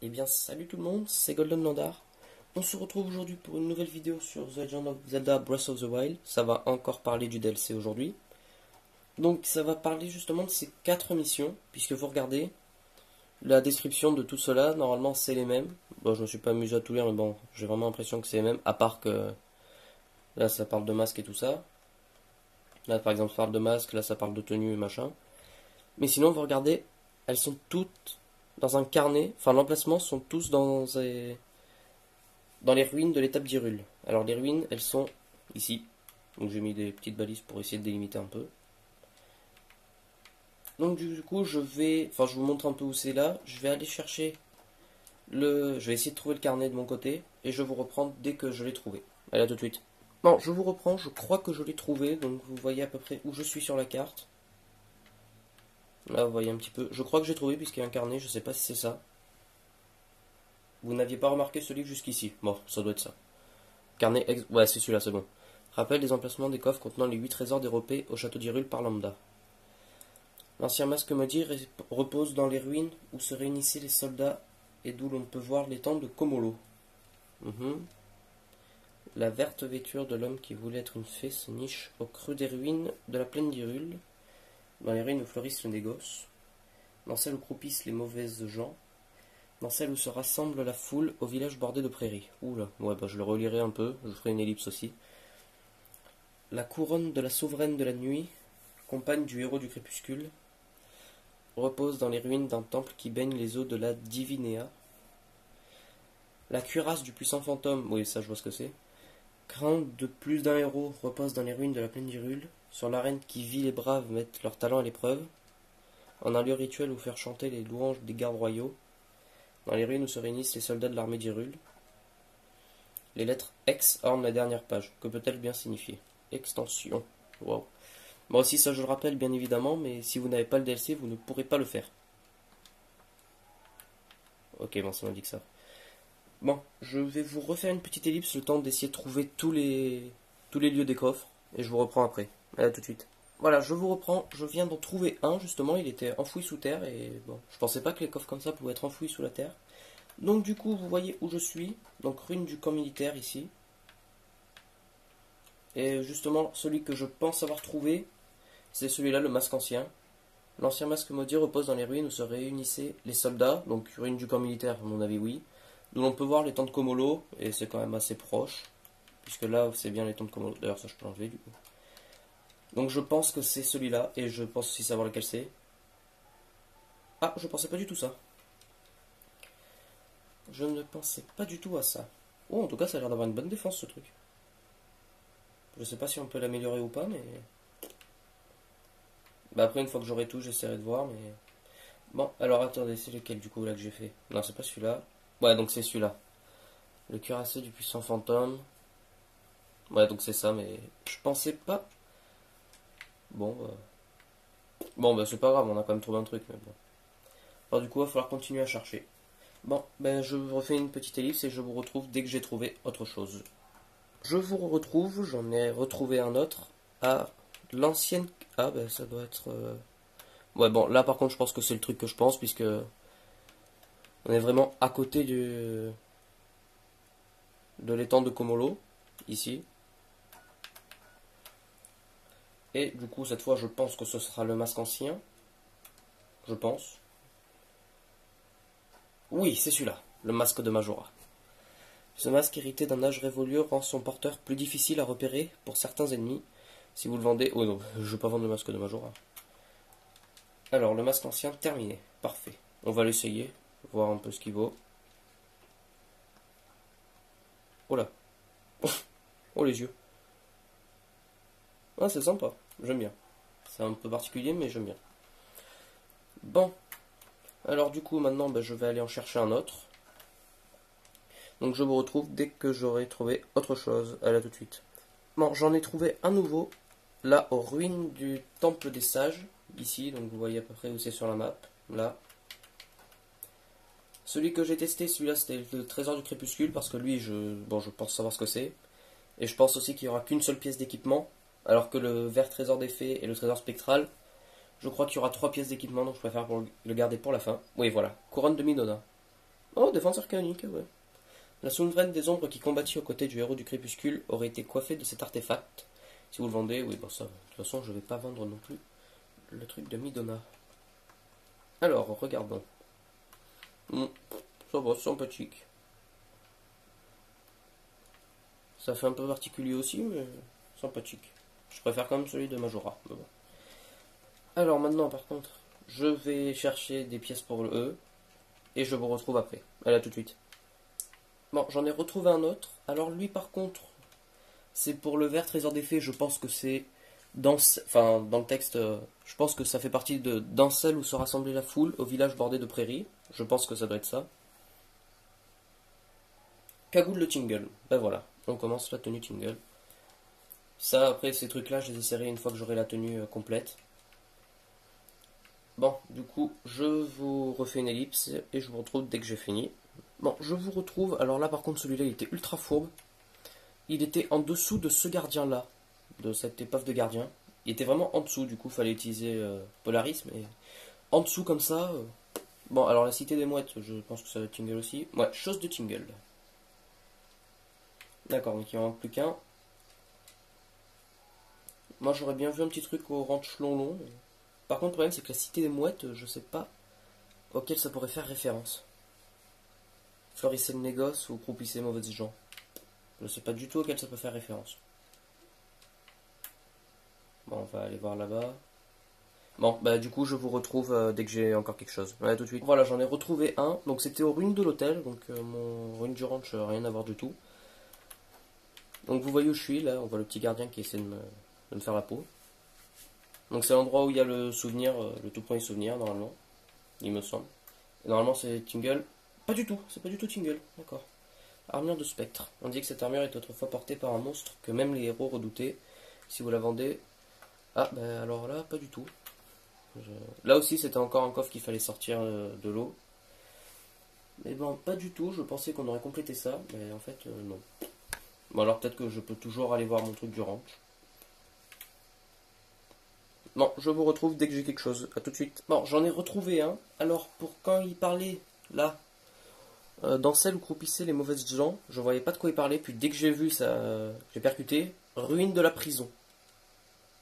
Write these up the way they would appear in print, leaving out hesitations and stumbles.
Eh bien salut tout le monde, c'est Golden Landar. On se retrouve aujourd'hui pour une nouvelle vidéo sur The Legend of Zelda Breath of the Wild. Ça va encore parler du DLC aujourd'hui. Donc ça va parler justement de ces 4 missions, puisque vous regardez la description de tout cela, normalement c'est les mêmes. Bon, je me suis pas amusé à tout lire, mais bon, j'ai vraiment l'impression que c'est les mêmes, à part que là ça parle de masque et tout ça. Là par exemple ça parle de masque, là ça parle de tenue et machin. Mais sinon vous regardez, elles sont toutes dans un carnet, enfin l'emplacement sont tous dans les ruines de l'étape d'Hyrule. Alors les ruines, elles sont ici. Donc j'ai mis des petites balises pour essayer de délimiter un peu. Donc du coup, je vous montre un peu où c'est là. Je vais aller chercher je vais essayer de trouver le carnet de mon côté et je vous reprends dès que je l'ai trouvé. Allez, à tout de suite. Bon, je vous reprends, je crois que je l'ai trouvé, donc vous voyez à peu près où je suis sur la carte. Là, vous voyez un petit peu. Je crois que j'ai trouvé puisqu'il y a un carnet, je sais pas si c'est ça. Vous n'aviez pas remarqué ce livre jusqu'ici. Bon, ça doit être ça. Ouais, c'est celui-là, c'est bon. Rappel des emplacements des coffres contenant les 8 trésors dérobés au château d'Hyrule par Lambda. L'ancien masque maudit repose dans les ruines où se réunissaient les soldats et d'où l'on peut voir les tentes de Komolo. La verte vêture de l'homme qui voulait être une fée se niche au creux des ruines de la plaine d'Hyrule, dans les ruines où fleurissent le négoce, dans celles où croupissent les mauvaises gens, dans celle où se rassemble la foule au village bordé de prairies. Oula, ouais, bah je le relirai un peu, je ferai une ellipse aussi. La couronne de la souveraine de la nuit, compagne du héros du crépuscule, repose dans les ruines d'un temple qui baigne les eaux de la Divinéa. La cuirasse du puissant fantôme, oui, ça je vois ce que c'est. Crainte de plus d'un héros repose dans les ruines de la plaine d'Hyrule, sur l'arène qui vit les braves mettent leur talent à l'épreuve, en un lieu rituel où faire chanter les louanges des gardes royaux, dans les ruines où se réunissent les soldats de l'armée d'Hyrule. Les lettres X ornent la dernière page. Que peut-elle bien signifier? Extension. Wow. Moi aussi, ça je le rappelle bien évidemment, mais si vous n'avez pas le DLC, vous ne pourrez pas le faire. Ok, bon, ça m'indique ça. Bon, je vais vous refaire une petite ellipse, le temps d'essayer de trouver tous les lieux des coffres, et je vous reprends après. Allez, à tout de suite. Voilà, je vous reprends, je viens d'en trouver un, justement, il était enfoui sous terre, et bon, je pensais pas que les coffres comme ça pouvaient être enfouis sous la terre. Donc du coup, vous voyez où je suis, donc ruine du camp militaire ici. Et justement, celui que je pense avoir trouvé, c'est celui-là, le masque ancien. L'ancien masque maudit repose dans les ruines où se réunissaient les soldats, donc ruine du camp militaire, à mon avis, oui. D'où l'on peut voir les tentes de Komolo, et c'est quand même assez proche, puisque là, c'est bien les tentes de Komolo. D'ailleurs, ça, je peux l'enlever, du coup. Donc je pense que c'est celui-là, et je pense aussi savoir lequel c'est. Ah, je pensais pas du tout ça. Je ne pensais pas du tout à ça. Oh, en tout cas, ça a l'air d'avoir une bonne défense, ce truc. Je sais pas si on peut l'améliorer ou pas, mais... Bah après, une fois que j'aurai tout, j'essaierai de voir, mais... Bon, alors attendez, c'est lequel du coup là que j'ai fait? Non, c'est pas celui-là. Ouais, donc c'est celui-là. Le cuirassé du puissant fantôme. Ouais, donc c'est ça, mais je pensais pas. Bon, bah c'est pas grave, on a quand même trouvé un truc, mais bon. Alors du coup, il va falloir continuer à chercher. Bon, ben je refais une petite ellipse et je vous retrouve dès que j'ai trouvé autre chose. Je vous retrouve, j'en ai retrouvé un autre à l'ancienne... Ah, ben ça doit être... Ouais, bon, là par contre, je pense que c'est le truc que je pense, puisque on est vraiment à côté de l'étang de Komolo, ici. Et du coup, cette fois, je pense que ce sera le masque ancien. Je pense. Oui, c'est celui-là, le masque de Majora. Ce masque hérité d'un âge révolu rend son porteur plus difficile à repérer pour certains ennemis. Si vous le vendez... Oh non, je ne vais pas vendre le masque de Majora. Alors, le masque ancien, terminé. Parfait. On va l'essayer, voir un peu ce qu'il vaut. Oh là. Oh les yeux. Ah, c'est sympa. J'aime bien. C'est un peu particulier, mais j'aime bien. Bon. Alors du coup, maintenant, ben, je vais aller en chercher un autre. Donc je vous retrouve dès que j'aurai trouvé autre chose. Allez, à tout de suite. Bon, j'en ai trouvé un nouveau. Là, aux ruines du temple des sages. Ici, donc vous voyez à peu près où c'est sur la map. Là. Celui que j'ai testé, celui-là, c'était le trésor du crépuscule. Parce que lui, je pense savoir ce que c'est. Et je pense aussi qu'il n'y aura qu'une seule pièce d'équipement. Alors que le vert trésor des fées et le trésor spectral, je crois qu'il y aura 3 pièces d'équipement. Donc je préfère le garder pour la fin. Oui, voilà. Couronne de Minona. Oh, défense arcanique, ouais. La souveraine des ombres qui combattit aux côtés du héros du crépuscule aurait été coiffée de cet artefact. Si vous le vendez, oui, bon ça, de toute façon, je vais pas vendre non plus le truc de Midona. Alors, regardons. Ça va, c'est sympathique. Ça fait un peu particulier aussi, mais sympathique. Je préfère quand même celui de Majora. Mais bon. Alors maintenant, par contre, je vais chercher des pièces pour le E. Et je vous retrouve après. Allez, à tout de suite. Bon, j'en ai retrouvé un autre. Alors lui, par contre, c'est pour le vert trésor des fées. Je pense que c'est dans le texte, je pense que ça fait partie de dans celle où se rassemblait la foule au village bordé de prairies. Je pense que ça doit être ça. Cagoule le Tingle. Ben voilà, on commence la tenue Tingle. Ça, après, ces trucs-là, je les essaierai une fois que j'aurai la tenue complète. Bon, du coup, je vous refais une ellipse et je vous retrouve dès que j'ai fini. Bon, je vous retrouve. Alors là, par contre, celui-là, il était ultra fourbe. Il était en dessous de ce gardien-là, de cette épave de gardien. Il était vraiment en dessous, du coup, il fallait utiliser Polaris, mais en dessous, comme ça. Bon, alors la cité des mouettes, je pense que ça va être Tingle aussi. Ouais, chose de Tingle. D'accord, donc il en manque plus qu'un. Moi, j'aurais bien vu un petit truc au ranch long. Par contre, le problème, c'est que la cité des mouettes, je sais pas auquel ça pourrait faire référence. Fleurissez le négoce ou croupissez les mauvaises gens. Je sais pas du tout auquel ça peut faire référence. Bon, on va aller voir là-bas. Bon, bah du coup, je vous retrouve dès que j'ai encore quelque chose. Ouais, tout de suite. Voilà, j'en ai retrouvé un. Donc c'était aux ruines de l'hôtel. Donc mon ruine du ranch, rien à voir du tout. Donc vous voyez où je suis, là. On voit le petit gardien qui essaie de me faire la peau. Donc c'est l'endroit où il y a le souvenir, le tout premier souvenir, normalement. Il me semble. Et normalement, c'est Tingle. Pas du tout, c'est pas du tout Tingle. D'accord. Armure de spectre. On dit que cette armure est autrefois portée par un monstre que même les héros redoutaient. Si vous la vendez... Ah, bah alors là, pas du tout. Là aussi, c'était encore un coffre qu'il fallait sortir de l'eau. Mais bon, pas du tout. Je pensais qu'on aurait complété ça, mais en fait, non. Bon, alors peut-être que je peux toujours aller voir mon truc du ranch. Bon, je vous retrouve dès que j'ai quelque chose. A tout de suite. Bon, j'en ai retrouvé un. Alors, pour quand il parlait, là, dans celle où croupissaient les mauvaises gens, je voyais pas de quoi il parlait, puis dès que j'ai vu ça, j'ai percuté. Ruine de la prison.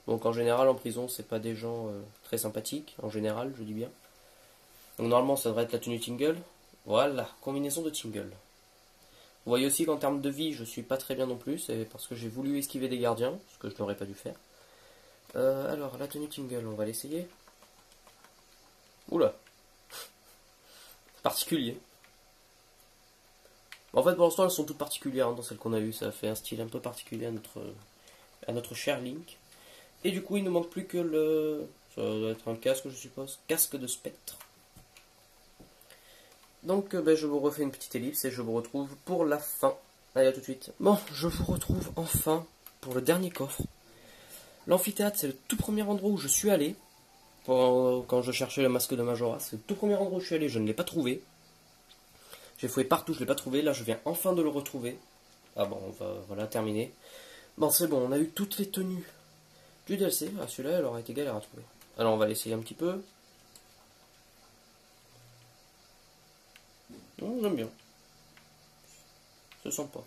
Donc en général, en prison, c'est pas des gens très sympathiques, en général, je dis bien. Donc normalement, ça devrait être la tenue Tingle. Voilà, combinaison de Tingle. Vous voyez aussi qu'en termes de vie, je suis pas très bien non plus, c'est parce que j'ai voulu esquiver des gardiens, ce que je n'aurais pas dû faire. Alors, la tenue Tingle, on va l'essayer. Oula. Particulier. En fait, pour l'instant, elles sont toutes particulières dans celles qu'on a eues. Ça fait un style un peu particulier à notre cher Link. Et du coup, il ne manque plus que le... Ça doit être un casque, je suppose. Casque de spectre. Donc, ben, je vous refais une petite ellipse et je vous retrouve pour la fin. Allez, à tout de suite. Bon, je vous retrouve enfin pour le dernier coffre. L'amphithéâtre, c'est le tout premier endroit où je suis allé. Quand je cherchais le masque de Majora. C'est le tout premier endroit où je suis allé. Je ne l'ai pas trouvé. J'ai fouillé partout, je ne l'ai pas trouvé. Là, je viens enfin de le retrouver. Ah bon, on va voilà, terminer. Bon, c'est bon, on a eu toutes les tenues du DLC. Ah, celui-là, elle aura été galère à trouver. Alors, on va l'essayer un petit peu. J'aime bien. Se sent pas.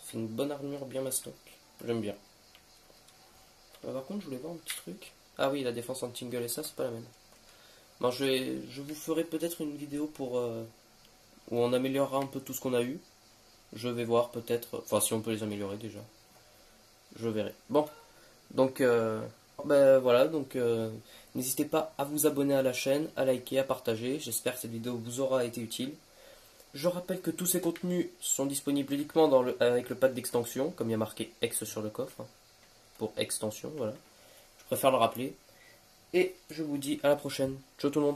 C'est une bonne armure bien mastoc. J'aime bien. Par contre, je voulais voir un petit truc. Ah oui, la défense anti-tingle et ça, c'est pas la même. Bon, je vous ferai peut-être une vidéo pour où on améliorera un peu tout ce qu'on a eu. Je vais voir peut-être, enfin si on peut les améliorer déjà. Je verrai. Bon, donc ben voilà, donc n'hésitez pas à vous abonner à la chaîne, à liker, à partager. J'espère que cette vidéo vous aura été utile. Je rappelle que tous ces contenus sont disponibles uniquement avec le pack d'extension, comme il y a marqué X sur le coffre, hein, pour extension, voilà. Je préfère le rappeler. Et je vous dis à la prochaine. Ciao tout le monde.